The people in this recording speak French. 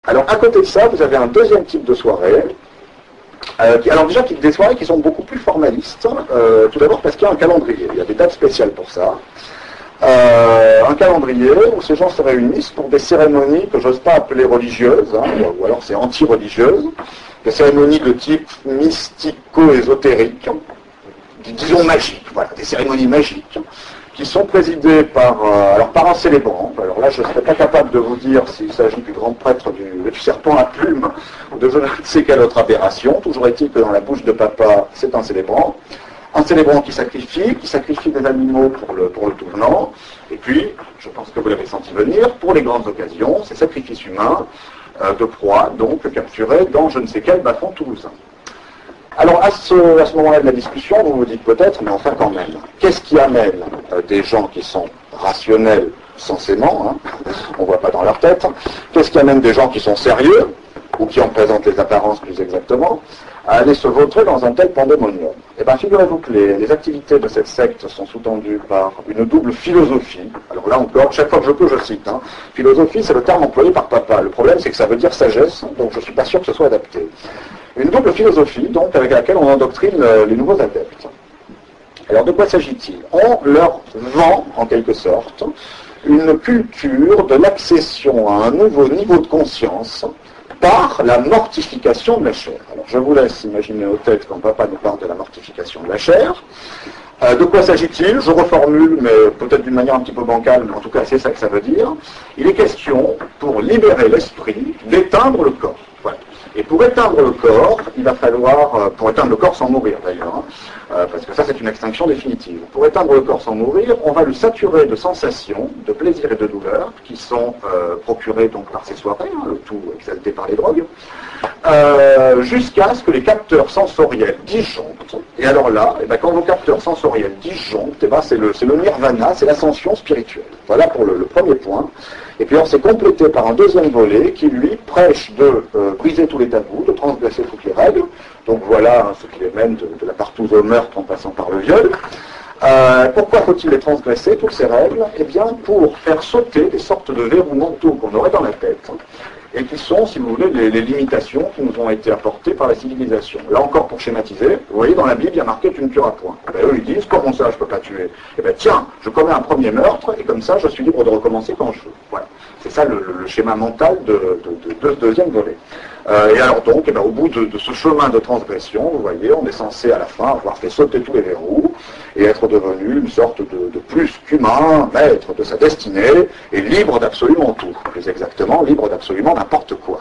Alors à côté de ça, vous avez un deuxième type de soirée, alors déjà des soirées qui sont beaucoup plus formalistes, tout d'abord parce qu'il y a un calendrier, il y a des dates spéciales pour ça. Un calendrier où ces gens se réunissent pour des cérémonies que j'ose pas appeler religieuses, hein, ou alors c'est anti-religieuses, des cérémonies de type mystico-ésotérique, disons magiques, voilà, des cérémonies magiques, qui sont présidées par un célébrant. Alors là, je ne serais pas capable de vous dire s'il s'agit du grand prêtre du serpent à plumes ou de je ne sais quelle autre aberration. Toujours est-il que dans la bouche de papa, c'est un célébrant. Un célébrant qui sacrifie des animaux pour le tournant. Et puis, je pense que vous l'avez senti venir, pour les grandes occasions, ces sacrifices humains de proies, donc capturés dans je ne sais quel bas-fond toulousain. Alors à ce moment-là de la discussion, vous vous dites peut-être, mais enfin quand même, qu'est-ce qui amène des gens qui sont rationnels censément, hein, on ne voit pas dans leur tête, qu'est-ce qui amène des gens qui sont sérieux, ou qui en présentent les apparences plus exactement, à aller se vautrer dans un tel pandémonium? Eh bien, figurez-vous que les activités de cette secte sont sous-tendues par une double philosophie. Alors là encore, chaque fois que je peux, je cite. Hein. Philosophie, c'est le terme employé par papa. Le problème, c'est que ça veut dire sagesse, donc je ne suis pas sûr que ce soit adapté. Une double philosophie, donc, avec laquelle on endoctrine les nouveaux adeptes. Alors, de quoi s'agit-il? On leur vend, en quelque sorte, une culture de l'accession à un nouveau niveau de conscience par la mortification de la chair. Alors, je vous laisse imaginer au tête quand papa nous parle de la mortification de la chair. De quoi s'agit-il? Je reformule, mais peut-être d'une manière un petit peu bancale, mais en tout cas, c'est ça que ça veut dire. Il est question, pour libérer l'esprit, d'éteindre le corps. Voilà. Et pour éteindre le corps, il va falloir, pour éteindre le corps sans mourir d'ailleurs, parce que ça c'est une extinction définitive. Pour éteindre le corps sans mourir, on va le saturer de sensations, de plaisir et de douleur, qui sont procurées donc par ces soirées, hein, le tout exalté par les drogues, jusqu'à ce que les capteurs sensoriels disjonctent. Et alors là, eh ben, quand vos capteurs sensoriels disjonctent, eh ben, c'est le nirvana, c'est l'ascension spirituelle. Voilà pour le premier point. Et puis on s'est complété par un deuxième volet qui, lui, prêche de briser tous les tabous, de transgresser toutes les règles. Donc voilà ce qui les mène de la partouze au meurtre en passant par le viol. Pourquoi faut-il les transgresser, toutes ces règles? Eh bien, pour faire sauter des sortes de verrous mentaux qu'on aurait dans la tête, et qui sont, si vous voulez, les limitations qui nous ont été apportées par la civilisation. Là encore, pour schématiser, vous voyez, dans la Bible, il y a marqué « tu ne tueras point ». Ben, eux, ils disent « comment ça, je ne peux pas tuer ?» Eh bien, tiens, je commets un premier meurtre, et comme ça, je suis libre de recommencer quand je veux. Voilà. C'est ça le schéma mental de ce deuxième volet. Et alors donc, eh bien, au bout de ce chemin de transgression, vous voyez, on est censé à la fin avoir fait sauter tous les verrous et être devenu une sorte de plus qu'humain, maître de sa destinée et libre d'absolument tout. Plus exactement, libre d'absolument n'importe quoi.